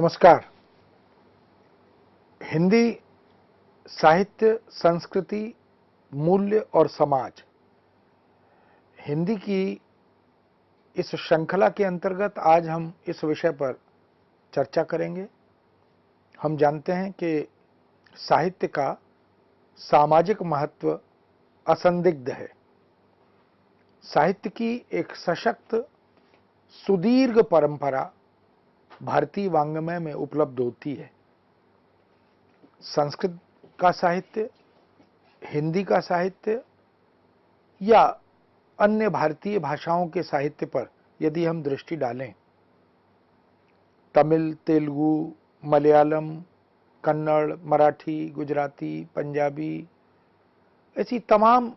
नमस्कार। हिंदी साहित्य, संस्कृति, मूल्य और समाज, हिंदी की इस श्रृंखला के अंतर्गत आज हम इस विषय पर चर्चा करेंगे। हम जानते हैं कि साहित्य का सामाजिक महत्व असंदिग्ध है। साहित्य की एक सशक्त, सुदीर्घ परंपरा भारतीय वाङ्मय में उपलब्ध होती है। संस्कृत का साहित्य, हिंदी का साहित्य या अन्य भारतीय भाषाओं के साहित्य पर यदि हम दृष्टि डालें, तमिल, तेलुगु, मलयालम, कन्नड़, मराठी, गुजराती, पंजाबी, ऐसी तमाम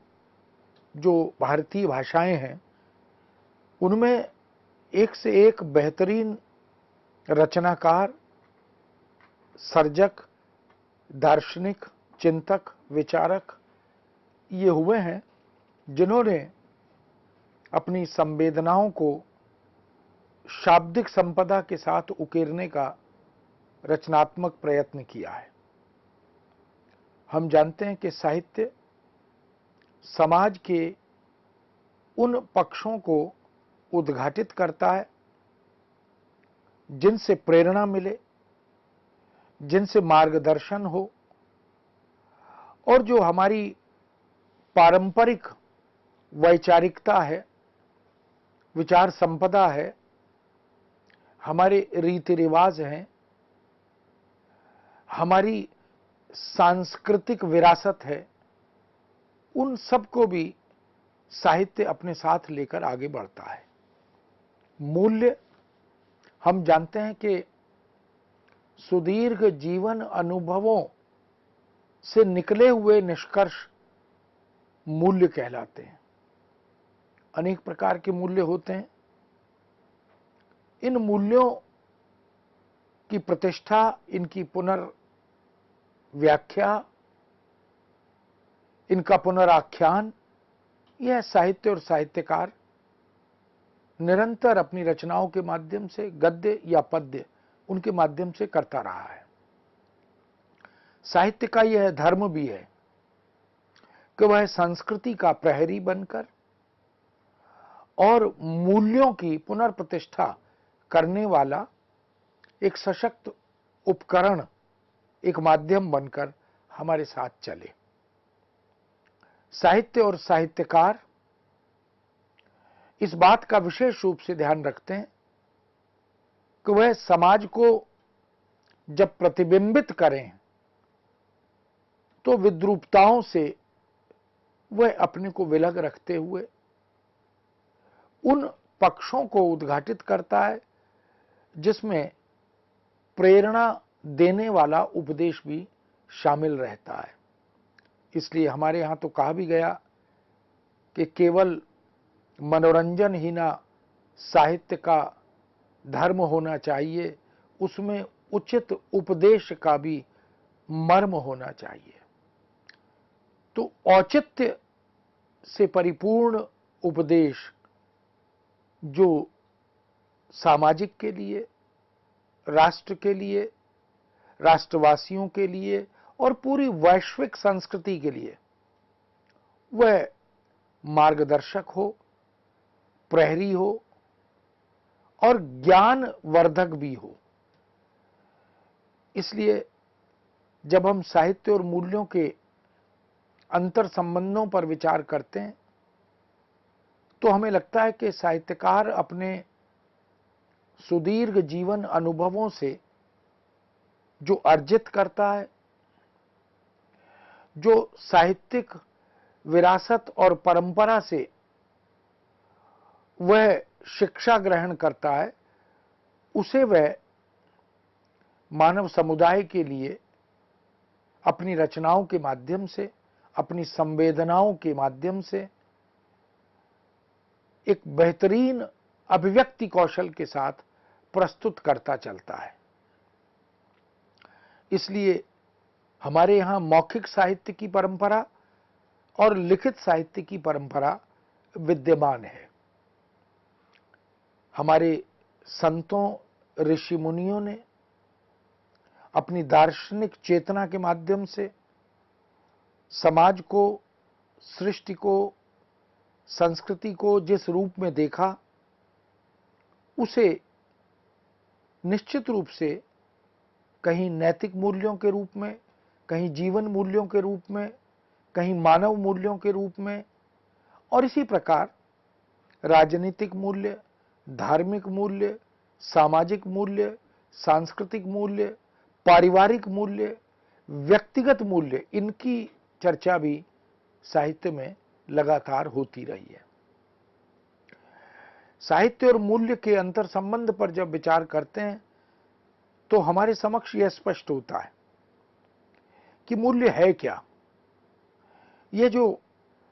जो भारतीय भाषाएं हैं, उनमें एक से एक बेहतरीन रचनाकार, सर्जक, दार्शनिक, चिंतक, विचारक ये हुए हैं जिन्होंने अपनी संवेदनाओं को शाब्दिक संपदा के साथ उकेरने का रचनात्मक प्रयत्न किया है। हम जानते हैं कि साहित्य समाज के उन पक्षों को उद्घाटित करता है जिनसे प्रेरणा मिले, जिनसे मार्गदर्शन हो, और जो हमारी पारंपरिक वैचारिकता है, विचार संपदा है, हमारे रीति रिवाज हैं, हमारी सांस्कृतिक विरासत है, उन सबको भी साहित्य अपने साथ लेकर आगे बढ़ता है। मूल्य, हम जानते हैं कि सुदीर्घ जीवन अनुभवों से निकले हुए निष्कर्ष मूल्य कहलाते हैं। अनेक प्रकार के मूल्य होते हैं। इन मूल्यों की प्रतिष्ठा, इनकी पुनर्व्याख्या, इनका पुनराख्यान, यह साहित्य और साहित्यकार निरंतर अपनी रचनाओं के माध्यम से, गद्य या पद्य, उनके माध्यम से करता रहा है। साहित्य का यह धर्म भी है कि वह संस्कृति का प्रहरी बनकर और मूल्यों की पुनर्प्रतिष्ठा करने वाला एक सशक्त उपकरण, एक माध्यम बनकर हमारे साथ चले। साहित्य और साहित्यकार इस बात का विशेष रूप से ध्यान रखते हैं कि वह समाज को जब प्रतिबिंबित करें तो विद्रूपताओं से वह अपने को विलग रखते हुए उन पक्षों को उद्घाटित करता है जिसमें प्रेरणा देने वाला उपदेश भी शामिल रहता है। इसलिए हमारे यहां तो कहा भी गया कि केवल मनोरंजन ही ना साहित्य का धर्म होना चाहिए, उसमें उचित उपदेश का भी मर्म होना चाहिए। तो औचित्य से परिपूर्ण उपदेश जो सामाजिक के लिए, राष्ट्र के लिए, राष्ट्रवासियों के लिए और पूरी वैश्विक संस्कृति के लिए वह मार्गदर्शक हो, प्रहरी हो और ज्ञानवर्धक भी हो। इसलिए जब हम साहित्य और मूल्यों के अंतर संबंधों पर विचार करते हैं तो हमें लगता है कि साहित्यकार अपने सुदीर्घ जीवन अनुभवों से जो अर्जित करता है, जो साहित्यिक विरासत और परंपरा से वह शिक्षा ग्रहण करता है, उसे वह मानव समुदाय के लिए अपनी रचनाओं के माध्यम से, अपनी संवेदनाओं के माध्यम से एक बेहतरीन अभिव्यक्ति कौशल के साथ प्रस्तुत करता चलता है। इसलिए हमारे यहाँ मौखिक साहित्य की परंपरा और लिखित साहित्य की परंपरा विद्यमान है। हमारे संतों, ऋषि मुनियों ने अपनी दार्शनिक चेतना के माध्यम से समाज को, सृष्टि को, संस्कृति को जिस रूप में देखा, उसे निश्चित रूप से कहीं नैतिक मूल्यों के रूप में, कहीं जीवन मूल्यों के रूप में, कहीं मानव मूल्यों के रूप में, और इसी प्रकार राजनीतिक मूल्य, धार्मिक मूल्य, सामाजिक मूल्य, सांस्कृतिक मूल्य, पारिवारिक मूल्य, व्यक्तिगत मूल्य, इनकी चर्चा भी साहित्य में लगातार होती रही है। साहित्य और मूल्य के अंतर संबंध पर जब विचार करते हैं तो हमारे समक्ष यह स्पष्ट होता है कि मूल्य है क्या। यह जो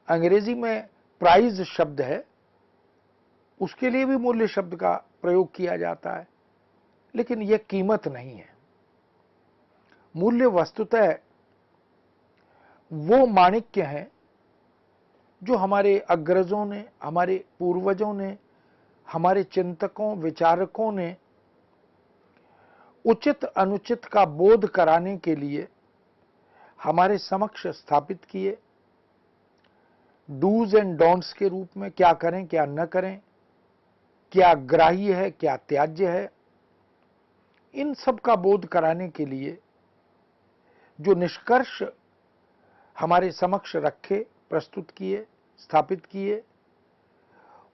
अंग्रेजी में प्राइज शब्द है, उसके लिए भी मूल्य शब्द का प्रयोग किया जाता है, लेकिन यह कीमत नहीं है। मूल्य वस्तुतः वो माणिक्य है जो हमारे अग्रजों ने, हमारे पूर्वजों ने, हमारे चिंतकों, विचारकों ने उचित अनुचित का बोध कराने के लिए हमारे समक्ष स्थापित किए। डूज एंड डोंट्स के रूप में क्या करें, क्या न करें, क्या ग्राह्य है, क्या त्याज्य है, इन सब का बोध कराने के लिए जो निष्कर्ष हमारे समक्ष रखे, प्रस्तुत किए, स्थापित किए,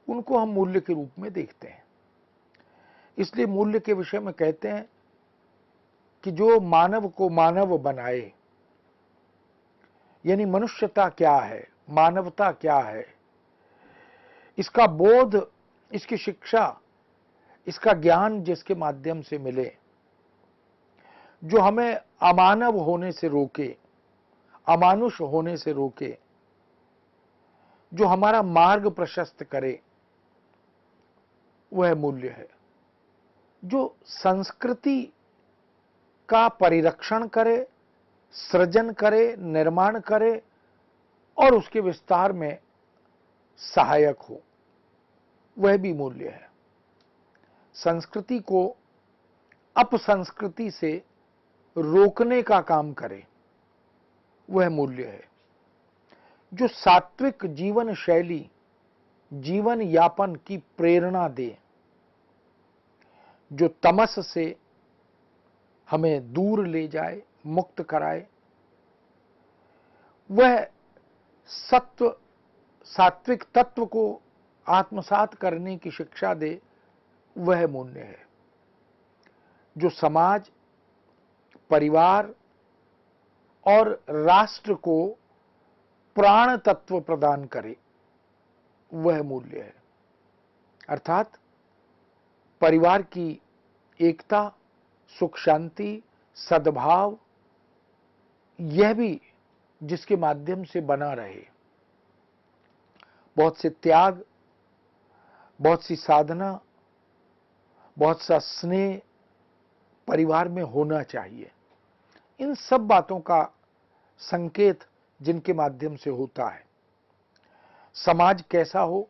उनको हम मूल्य के रूप में देखते हैं। इसलिए मूल्य के विषय में कहते हैं कि जो मानव को मानव बनाए, यानी मनुष्यता क्या है, मानवता क्या है, इसका बोध, इसकी शिक्षा, इसका ज्ञान जिसके माध्यम से मिले, जो हमें अमानव होने से रोके, अमानुष होने से रोके, जो हमारा मार्ग प्रशस्त करे, वह मूल्य है। जो संस्कृति का परिरक्षण करे, सृजन करे, निर्माण करे और उसके विस्तार में सहायक हो, वह भी मूल्य है। संस्कृति को अपसंस्कृति से रोकने का काम करे, वह मूल्य है। जो सात्विक जीवन शैली, जीवन यापन की प्रेरणा दे, जो तमस से हमें दूर ले जाए, मुक्त कराए, वह सत्व, सात्विक तत्व को आत्मसात करने की शिक्षा दे, वह मूल्य है। जो समाज, परिवार और राष्ट्र को प्राण तत्व प्रदान करे, वह मूल्य है। अर्थात परिवार की एकता, सुख शांति, सद्भाव, यह भी जिसके माध्यम से बना रहे। बहुत से त्याग, बहुत सी साधना, बहुत सा स्नेह परिवार में होना चाहिए। इन सब बातों का संकेत जिनके माध्यम से होता है। समाज कैसा हो,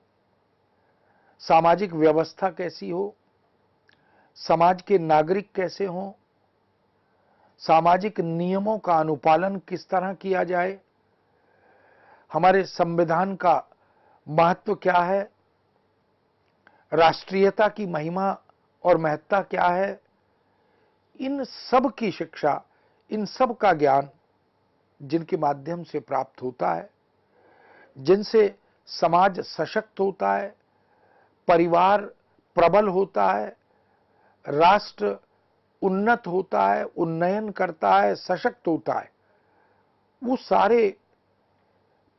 सामाजिक व्यवस्था कैसी हो, समाज के नागरिक कैसे हों, सामाजिक नियमों का अनुपालन किस तरह किया जाए, हमारे संविधान का महत्व क्या है, राष्ट्रीयता की महिमा और महत्ता क्या है, इन सब की शिक्षा, इन सब का ज्ञान जिनके माध्यम से प्राप्त होता है, जिनसे समाज सशक्त होता है, परिवार प्रबल होता है, राष्ट्र उन्नत होता है, उन्नयन करता है, सशक्त होता है, वो सारे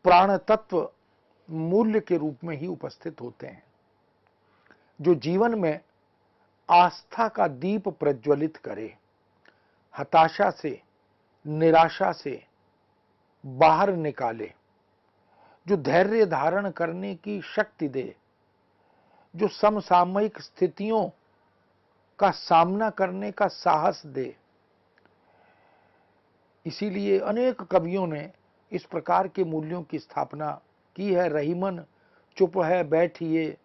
प्राण तत्व मूल्य के रूप में ही उपस्थित होते हैं, जो जीवन में आस्था का दीप प्रज्वलित करे, हताशा से, निराशा से बाहर निकाले, जो धैर्य धारण करने की शक्ति दे, जो समसामयिक स्थितियों का सामना करने का साहस दे। इसीलिए अनेक कवियों ने इस प्रकार के मूल्यों की स्थापना की है। रहीमन चुप है बैठिए,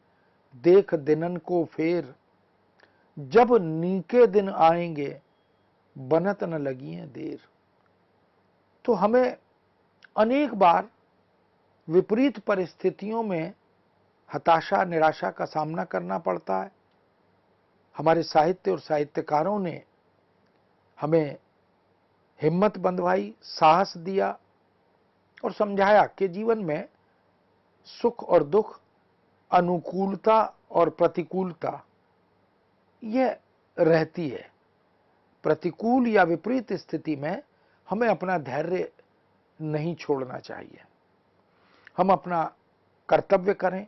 देख दिनन को फेर, जब नीके दिन आएंगे, बनत न लगी है देर। तो हमें अनेक बार विपरीत परिस्थितियों में हताशा, निराशा का सामना करना पड़ता है। हमारे साहित्य और साहित्यकारों ने हमें हिम्मत बंधवाई, साहस दिया और समझाया कि जीवन में सुख और दुख, अनुकूलता और प्रतिकूलता यह रहती है। प्रतिकूल या विपरीत स्थिति में हमें अपना धैर्य नहीं छोड़ना चाहिए। हम अपना कर्तव्य करें,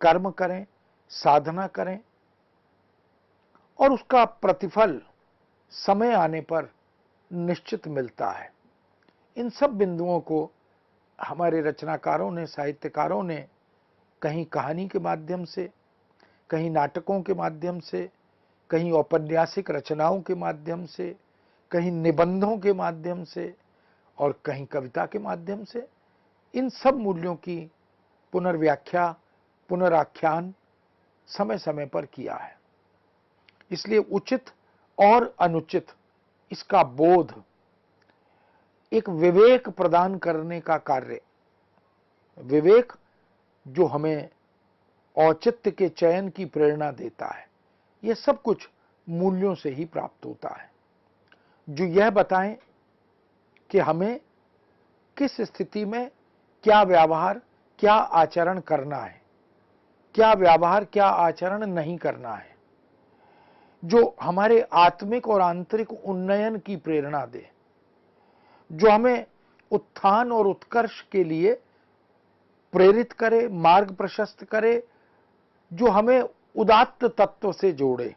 कर्म करें, साधना करें और उसका प्रतिफल समय आने पर निश्चित मिलता है। इन सब बिंदुओं को हमारे रचनाकारों ने, साहित्यकारों ने कहीं कहानी के माध्यम से, कहीं नाटकों के माध्यम से, कहीं औपन्यासिक रचनाओं के माध्यम से, कहीं निबंधों के माध्यम से और कहीं कविता के माध्यम से इन सब मूल्यों की पुनर्व्याख्या, पुनराख्यान समय समय पर किया है। इसलिए उचित और अनुचित इसका बोध, एक विवेक प्रदान करने का कार्य, विवेक जो हमें औचित्य के चयन की प्रेरणा देता है, यह सब कुछ मूल्यों से ही प्राप्त होता है, जो यह बताएं कि हमें किस स्थिति में क्या व्यवहार, क्या आचरण करना है, क्या व्यवहार, क्या आचरण नहीं करना है, जो हमारे आत्मिक और आंतरिक उन्नयन की प्रेरणा दे, जो हमें उत्थान और उत्कर्ष के लिए प्रेरित करे, मार्ग प्रशस्त करे, जो हमें उदात्त तत्व से जोड़े,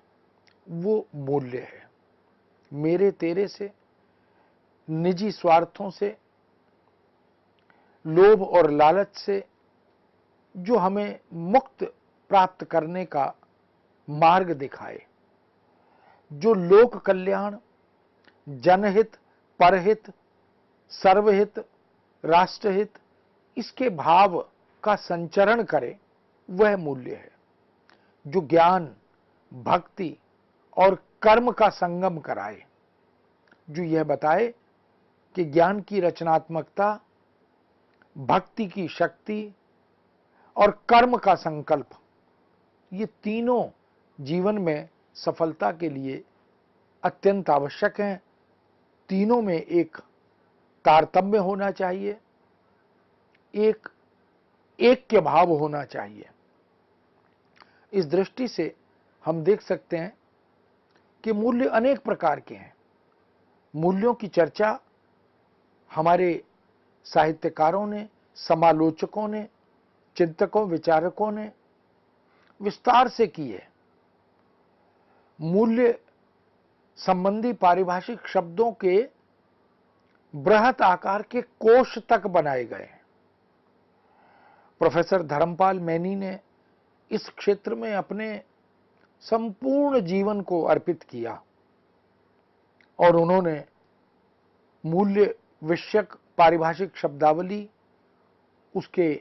वो मूल्य है। मेरे तेरे से, निजी स्वार्थों से, लोभ और लालच से जो हमें मुक्त प्राप्त करने का मार्ग दिखाए, जो लोक कल्याण, जनहित, परहित, सर्वहित, राष्ट्रहित इसके भाव का संचरण करे, वह मूल्य है। जो ज्ञान, भक्ति और कर्म का संगम कराए, जो यह बताए कि ज्ञान की रचनात्मकता, भक्ति की शक्ति और कर्म का संकल्प, ये तीनों जीवन में सफलता के लिए अत्यंत आवश्यक हैं। तीनों में एक तारतम्य होना चाहिए, एक ऐक्य भाव होना चाहिए। इस दृष्टि से हम देख सकते हैं कि मूल्य अनेक प्रकार के हैं। मूल्यों की चर्चा हमारे साहित्यकारों ने, समालोचकों ने, चिंतकों, विचारकों ने विस्तार से की है। मूल्य संबंधी पारिभाषिक शब्दों के बृहत आकार के कोश तक बनाए गए हैं। प्रोफेसर धर्मपाल मैनी ने इस क्षेत्र में अपने संपूर्ण जीवन को अर्पित किया और उन्होंने मूल्य विषयक पारिभाषिक शब्दावली, उसके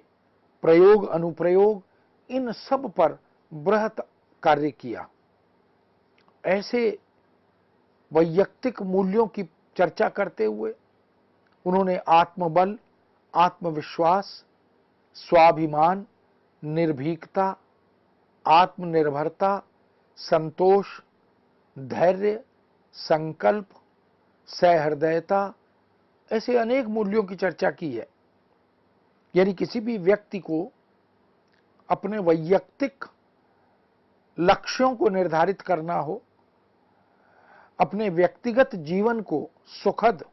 प्रयोग, अनुप्रयोग, इन सब पर बृहत कार्य किया। ऐसे वैयक्तिक मूल्यों की चर्चा करते हुए उन्होंने आत्मबल, आत्मविश्वास, स्वाभिमान, निर्भीकता, आत्मनिर्भरता, संतोष, धैर्य, संकल्प, सहृदयता, ऐसे अनेक मूल्यों की चर्चा की है। यानी किसी भी व्यक्ति को अपने वैयक्तिक लक्ष्यों को निर्धारित करना हो, अपने व्यक्तिगत जीवन को सुखद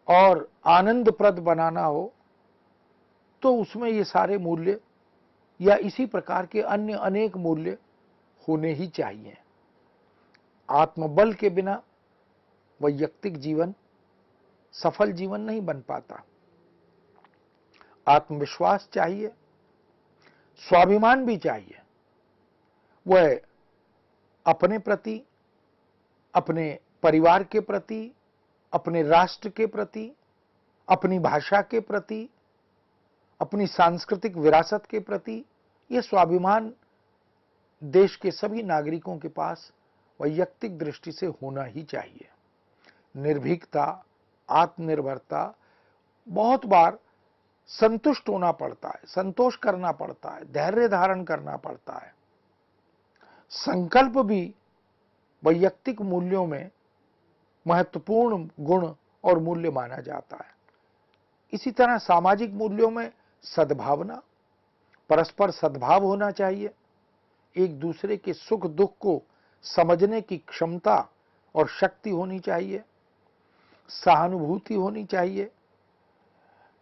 और आनंदप्रद बनाना हो, तो उसमें ये सारे मूल्य या इसी प्रकार के अन्य अनेक मूल्य होने ही चाहिए। आत्मबल के बिना वैयक्तिक जीवन सफल जीवन नहीं बन पाता। आत्मविश्वास चाहिए, स्वाभिमान भी चाहिए। वह अपने प्रति, अपने परिवार के प्रति, अपने राष्ट्र के प्रति, अपनी भाषा के प्रति, अपनी सांस्कृतिक विरासत के प्रति, यह स्वाभिमान देश के सभी नागरिकों के पास वैयक्तिक दृष्टि से होना ही चाहिए। निर्भीकता, आत्मनिर्भरता, बहुत बार संतुष्ट होना पड़ता है, संतोष करना पड़ता है, धैर्य धारण करना पड़ता है। संकल्प भी वैयक्तिक मूल्यों में महत्वपूर्ण गुण और मूल्य माना जाता है। इसी तरह सामाजिक मूल्यों में सद्भावना, परस्पर सद्भाव होना चाहिए, एक दूसरे के सुख दुख को समझने की क्षमता और शक्ति होनी चाहिए, सहानुभूति होनी चाहिए,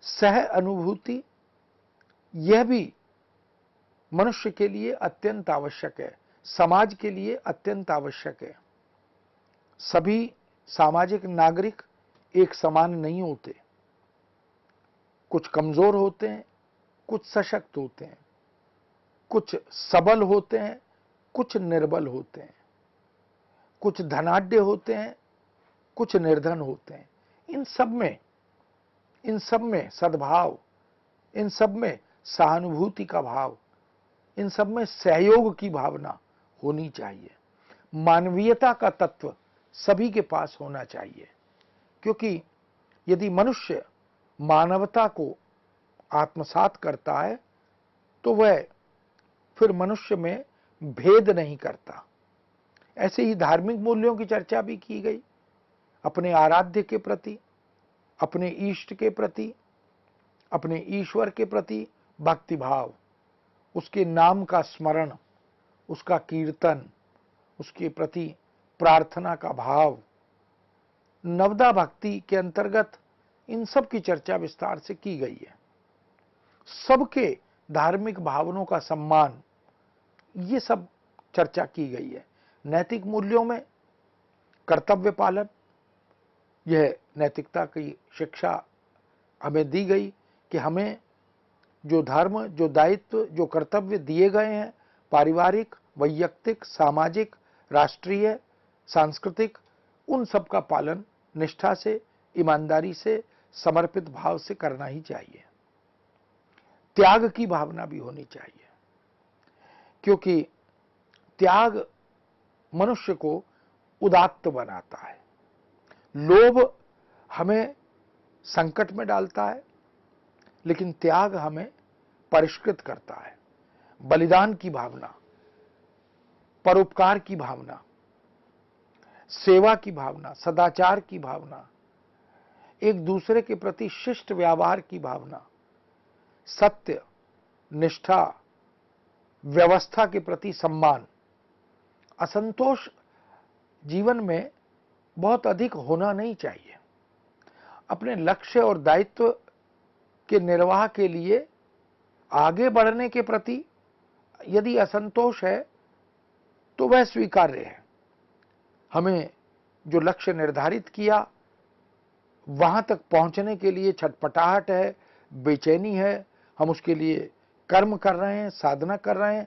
सह अनुभूति, यह भी मनुष्य के लिए अत्यंत आवश्यक है, समाज के लिए अत्यंत आवश्यक है। सभी सामाजिक नागरिक एक समान नहीं होते, कुछ कमजोर होते हैं, कुछ सशक्त होते हैं, कुछ सबल होते हैं, कुछ निर्बल होते हैं, कुछ धनाढ्य होते हैं, कुछ निर्धन होते हैं। इन सब में सद्भाव, इन सब में सहानुभूति का भाव, इन सब में सहयोग की भावना होनी चाहिए। मानवीयता का तत्व सभी के पास होना चाहिए, क्योंकि यदि मनुष्य मानवता को आत्मसात करता है तो वह फिर मनुष्य में भेद नहीं करता। ऐसे ही धार्मिक मूल्यों की चर्चा भी की गई, अपने आराध्य के प्रति, अपने इष्ट के प्रति, अपने ईश्वर के प्रति भक्तिभाव, उसके नाम का स्मरण, उसका कीर्तन, उसके प्रति प्रार्थना का भाव। नवदा भक्ति के अंतर्गत इन सब की चर्चा विस्तार से की गई है। सबके धार्मिक भावनाओं का सम्मान, ये सब चर्चा की गई है। नैतिक मूल्यों में कर्तव्य पालन, यह नैतिकता की शिक्षा हमें दी गई कि हमें जो धर्म, जो दायित्व, जो कर्तव्य दिए गए हैं, पारिवारिक, वैयक्तिक, सामाजिक, राष्ट्रीय, सांस्कृतिक, उन सब का पालन निष्ठा से, ईमानदारी से, समर्पित भाव से करना ही चाहिए। त्याग की भावना भी होनी चाहिए, क्योंकि त्याग मनुष्य को उदात्त बनाता है। लोभ हमें संकट में डालता है, लेकिन त्याग हमें परिष्कृत करता है। बलिदान की भावना, परोपकार की भावना, सेवा की भावना, सदाचार की भावना, एक दूसरे के प्रति शिष्ट व्यवहार की भावना, सत्य, निष्ठा, व्यवस्था के प्रति सम्मान। असंतोष जीवन में बहुत अधिक होना नहीं चाहिए। अपने लक्ष्य और दायित्व के निर्वाह के लिए आगे बढ़ने के प्रति यदि असंतोष है तो वह स्वीकार्य है। हमें जो लक्ष्य निर्धारित किया वहां तक पहुंचने के लिए छटपटाहट है, बेचैनी है, हम उसके लिए कर्म कर रहे हैं, साधना कर रहे हैं,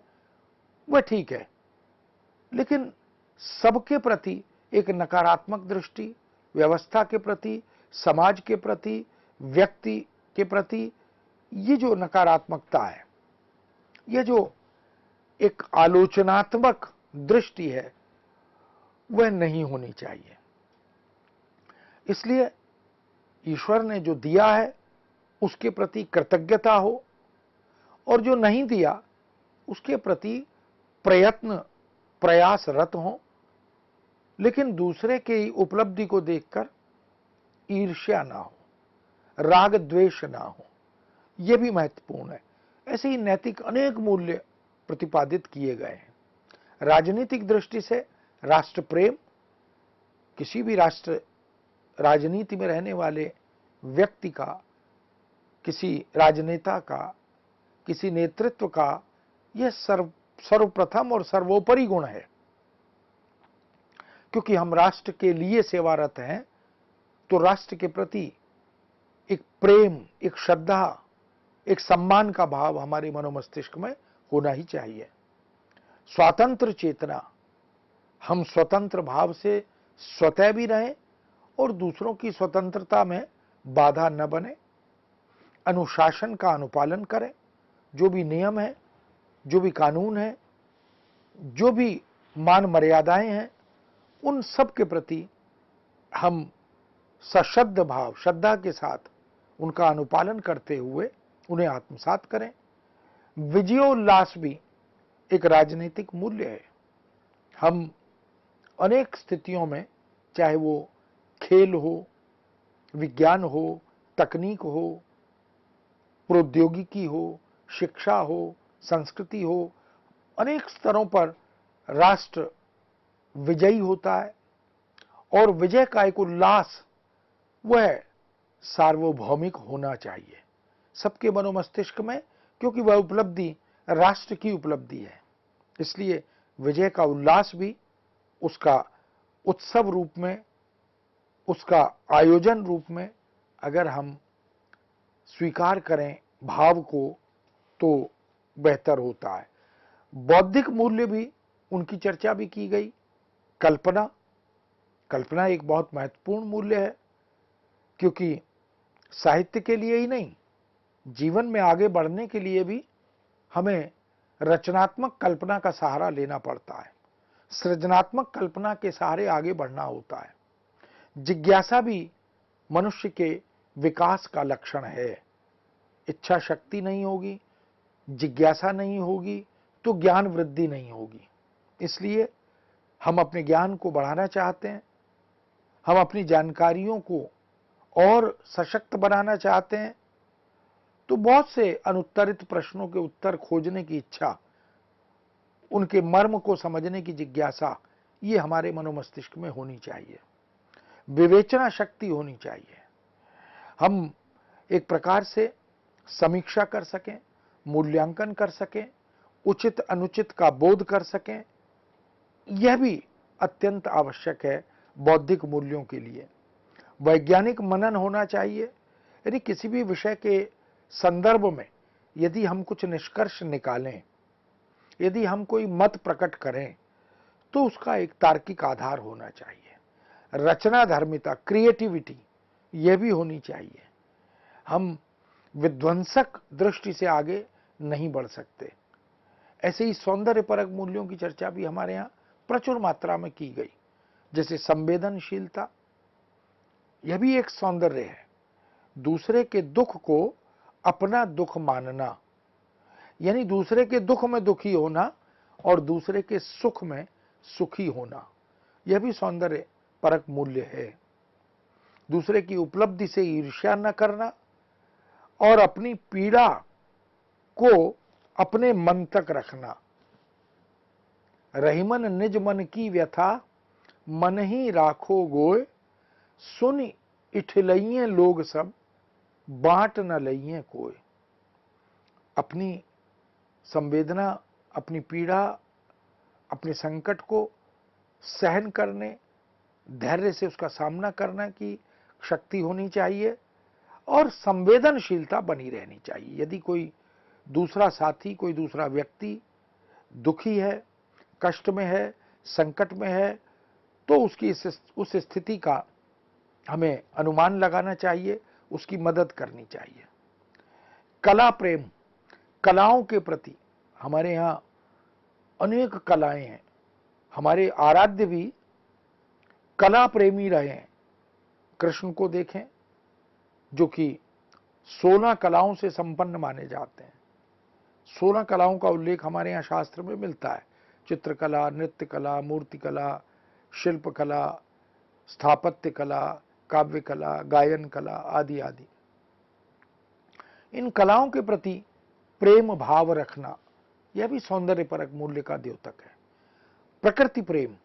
वह ठीक है। लेकिन सबके प्रति एक नकारात्मक दृष्टि, व्यवस्था के प्रति, समाज के प्रति, व्यक्ति के प्रति, ये जो नकारात्मकता है, ये जो एक आलोचनात्मक दृष्टि है, वह नहीं होनी चाहिए। इसलिए ईश्वर ने जो दिया है उसके प्रति कृतज्ञता हो, और जो नहीं दिया उसके प्रति प्रयासरत हो, लेकिन दूसरे की उपलब्धि को देखकर ईर्ष्या ना हो, राग द्वेष ना हो, यह भी महत्वपूर्ण है। ऐसे ही नैतिक अनेक मूल्य प्रतिपादित किए गए हैं। राजनीतिक दृष्टि से राष्ट्र प्रेम, किसी भी राष्ट्र राजनीति में रहने वाले व्यक्ति का, किसी राजनेता का, किसी नेतृत्व का, यह सर्वप्रथम और सर्वोपरि गुण है। क्योंकि हम राष्ट्र के लिए सेवारत हैं, तो राष्ट्र के प्रति एक प्रेम, एक श्रद्धा, एक सम्मान का भाव हमारे मनोमस्तिष्क में होना ही चाहिए। स्वातंत्र चेतना, हम स्वतंत्र भाव से स्वतः भी रहें और दूसरों की स्वतंत्रता में बाधा न बने। अनुशासन का अनुपालन करें, जो भी नियम है, जो भी कानून है, जो भी मान मर्यादाएं हैं, उन सब के प्रति हम सशब्द भाव, श्रद्धा के साथ उनका अनुपालन करते हुए उन्हें आत्मसात करें। विजयोल्लास भी एक राजनीतिक मूल्य है। हम अनेक स्थितियों में, चाहे वो खेल हो, विज्ञान हो, तकनीक हो, प्रौद्योगिकी हो, शिक्षा हो, संस्कृति हो, अनेक स्तरों पर राष्ट्र विजयी होता है और विजय का एक उल्लास वह सार्वभौमिक होना चाहिए सबके मनोमस्तिष्क में, क्योंकि वह उपलब्धि राष्ट्र की उपलब्धि है। इसलिए विजय का उल्लास भी उसका उत्सव रूप में, उसका आयोजन रूप में अगर हम स्वीकार करें भाव को, तो बेहतर होता है। बौद्धिक मूल्य भी, उनकी चर्चा भी की गई। कल्पना, कल्पना एक बहुत महत्वपूर्ण मूल्य है, क्योंकि साहित्य के लिए ही नहीं, जीवन में आगे बढ़ने के लिए भी हमें रचनात्मक कल्पना का सहारा लेना पड़ता है। सृजनात्मक कल्पना के सहारे आगे बढ़ना होता है। जिज्ञासा भी मनुष्य के विकास का लक्षण है। इच्छा शक्ति नहीं होगी, जिज्ञासा नहीं होगी, तो ज्ञान वृद्धि नहीं होगी। इसलिए हम अपने ज्ञान को बढ़ाना चाहते हैं, हम अपनी जानकारियों को और सशक्त बनाना चाहते हैं, तो बहुत से अनुत्तरित प्रश्नों के उत्तर खोजने की इच्छा, उनके मर्म को समझने की जिज्ञासा, ये हमारे मनोमस्तिष्क में होनी चाहिए। विवेचना शक्ति होनी चाहिए। हम एक प्रकार से समीक्षा कर सकें, मूल्यांकन कर सकें, उचित अनुचित का बोध कर सकें, यह भी अत्यंत आवश्यक है बौद्धिक मूल्यों के लिए। वैज्ञानिक मनन होना चाहिए। यदि किसी भी विषय के संदर्भ में यदि हम कुछ निष्कर्ष निकालें, यदि हम कोई मत प्रकट करें, तो उसका एक तार्किक आधार होना चाहिए। रचना धर्मिता, क्रिएटिविटी, यह भी होनी चाहिए। हम विध्वंसक दृष्टि से आगे नहीं बढ़ सकते। ऐसे ही सौंदर्यपरक मूल्यों की चर्चा भी हमारे यहाँ प्रचुर मात्रा में की गई, जैसे संवेदनशीलता, यह भी एक सौंदर्य है। दूसरे के दुख को अपना दुख मानना, यानी दूसरे के दुख में दुखी होना और दूसरे के सुख में सुखी होना, यह भी सौंदर्य परक मूल्य है। दूसरे की उपलब्धि से ईर्ष्या न करना और अपनी पीड़ा को अपने मन तक रखना। रहीमन निज मन की व्यथा, मन ही राखो गोय, सुन इठलइये लोग सब, बांट न लइये कोय। अपनी संवेदना, अपनी पीड़ा, अपने संकट को सहन करने, धैर्य से उसका सामना करने की शक्ति होनी चाहिए और संवेदनशीलता बनी रहनी चाहिए। यदि कोई दूसरा साथी, कोई दूसरा व्यक्ति दुखी है, कष्ट में है, संकट में है, तो उसकी उस स्थिति का हमें अनुमान लगाना चाहिए, उसकी मदद करनी चाहिए। कला प्रेम, कलाओं के प्रति हमारे यहाँ अनेक कलाएं हैं। हमारे आराध्य भी कला प्रेमी रहे हैं। कृष्ण को देखें, जो कि 16 कलाओं से संपन्न माने जाते हैं। 16 कलाओं का उल्लेख हमारे यहाँ शास्त्र में मिलता है। चित्रकला, नृत्य कला, मूर्ति कला, शिल्प कला, स्थापत्य कला, काव्य कला, गायन कला आदि आदि। इन कलाओं के प्रति प्रेम भाव रखना, यह भी सौंदर्यपरक मूल्य का द्योतक है। प्रकृति प्रेम,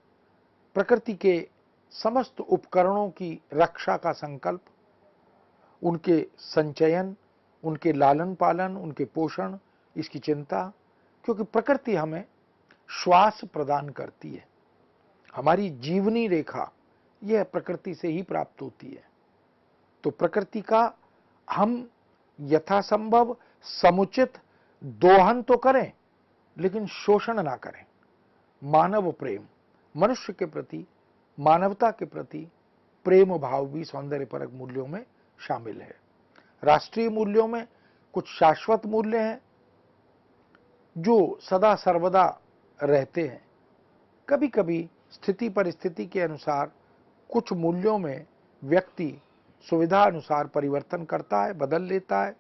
प्रकृति के समस्त उपकरणों की रक्षा का संकल्प, उनके संचयन, उनके लालन पालन, उनके पोषण, इसकी चिंता, क्योंकि प्रकृति हमें श्वास प्रदान करती है। हमारी जीवनी रेखा यह प्रकृति से ही प्राप्त होती है। तो प्रकृति का हम यथासंभव समुचित दोहन तो करें, लेकिन शोषण ना करें। मानव प्रेम, मनुष्य के प्रति, मानवता के प्रति प्रेम भाव भी सौंदर्यपरक मूल्यों में शामिल है। राष्ट्रीय मूल्यों में कुछ शाश्वत मूल्य हैं जो सदा सर्वदा रहते हैं। कभी कभी स्थिति परिस्थिति के अनुसार कुछ मूल्यों में व्यक्ति सुविधा अनुसार परिवर्तन करता है, बदल लेता है।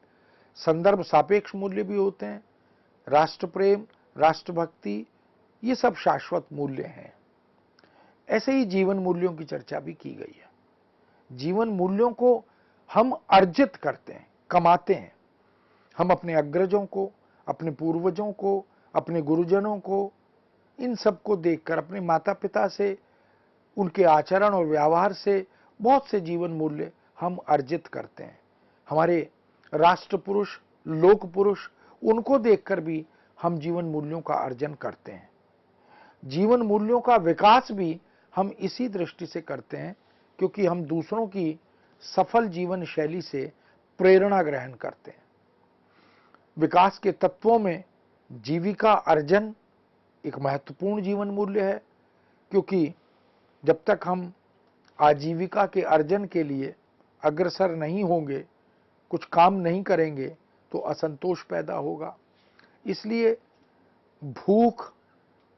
संदर्भ सापेक्ष मूल्य भी होते हैं। राष्ट्र प्रेम, राष्ट्रभक्ति, ये सब शाश्वत मूल्य हैं। ऐसे ही जीवन मूल्यों की चर्चा भी की गई है। जीवन मूल्यों को हम अर्जित करते हैं, कमाते हैं। हम अपने अग्रजों को, अपने पूर्वजों को, अपने गुरुजनों को, इन सबको देखकर, अपने माता पिता से, उनके आचरण और व्यवहार से बहुत से जीवन मूल्य हम अर्जित करते हैं। हमारे राष्ट्र पुरुष, लोक पुरुष, उनको देखकर भी हम जीवन मूल्यों का अर्जन करते हैं। जीवन मूल्यों का विकास भी हम इसी दृष्टि से करते हैं क्योंकि हम दूसरों की सफल जीवन शैली से प्रेरणा ग्रहण करते हैं। विकास के तत्वों में जीविका अर्जन एक महत्वपूर्ण जीवन मूल्य है, क्योंकि जब तक हम आजीविका के अर्जन के लिए अग्रसर नहीं होंगे, कुछ काम नहीं करेंगे, तो असंतोष पैदा होगा। इसलिए भूख,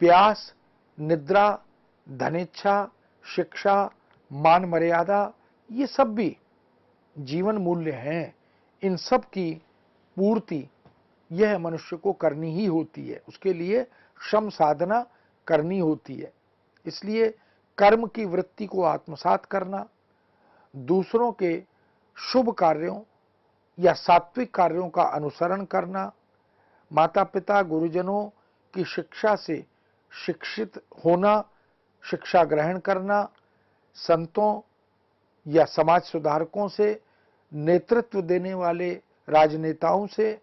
प्यास, निद्रा, धनेच्छा, शिक्षा, मान मर्यादा, ये सब भी जीवन मूल्य हैं। इन सब की पूर्ति यह मनुष्य को करनी ही होती है, उसके लिए श्रम साधना करनी होती है। इसलिए कर्म की वृत्ति को आत्मसात करना, दूसरों के शुभ कार्यों या सात्विक कार्यों का अनुसरण करना, माता पिता गुरुजनों की शिक्षा से शिक्षित होना, शिक्षा ग्रहण करना, संतों या समाज सुधारकों से, नेतृत्व देने वाले राजनेताओं से,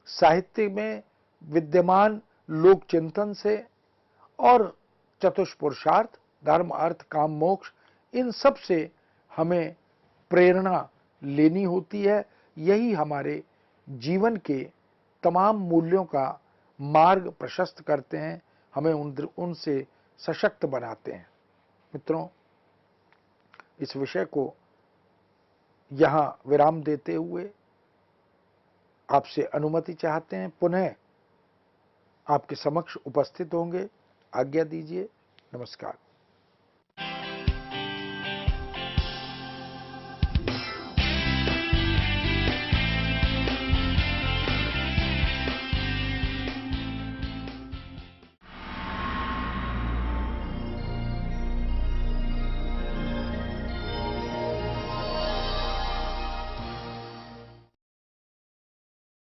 साहित्य में विद्यमान लोक चिंतन से, और चतुष्पुरुषार्थ धर्म अर्थ काम मोक्ष, इन सब से हमें प्रेरणा लेनी होती है। यही हमारे जीवन के तमाम मूल्यों का मार्ग प्रशस्त करते हैं, हमें उनसे सशक्त बनाते हैं। मित्रों, इस विषय को यहां विराम देते हुए आपसे अनुमति चाहते हैं, पुनः आपके समक्ष उपस्थित होंगे। आज्ञा दीजिए। नमस्कार।